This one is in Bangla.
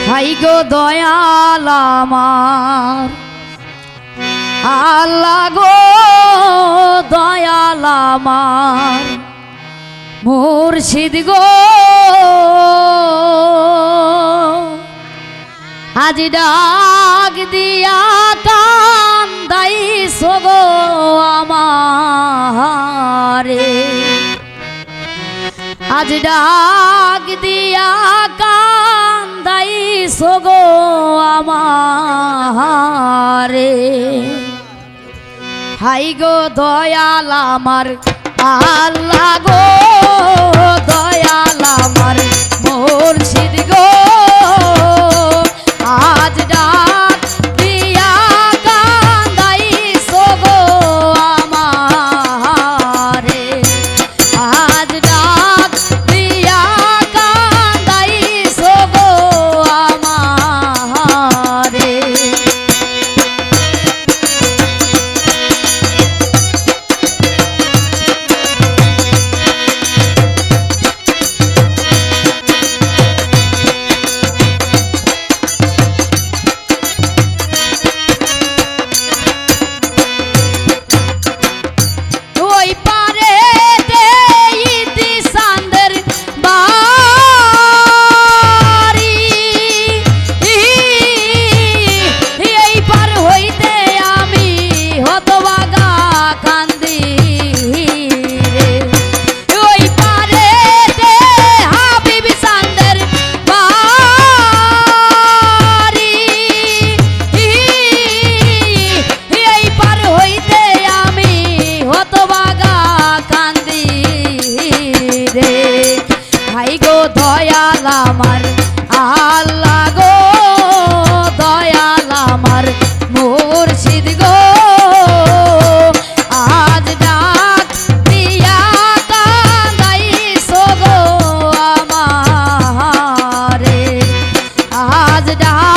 হাই গো দয়াল আমার আল্লাহ গো দয়াল আমার মুর্শিদ গো আজ ডাক দিয়া কান্দাইছো গো আমারে আজ ডাক দিয়া কান্দাইছো গো আমারে হাই গো দয়াল আমার আল্লাহ গো দয়াল আমার মুর্শিদ গো আজ ডাক দিয়া কান্দাইছো গো আমারে আজ ডাক দিয়া কান্দাইছো গো আমারে দয়াল আমার আল্লাহ গো দয়াল আমার মুর্শিদ গো আজ ডাক দিয়া কান্দাইছো গো আমারে আজ ডাক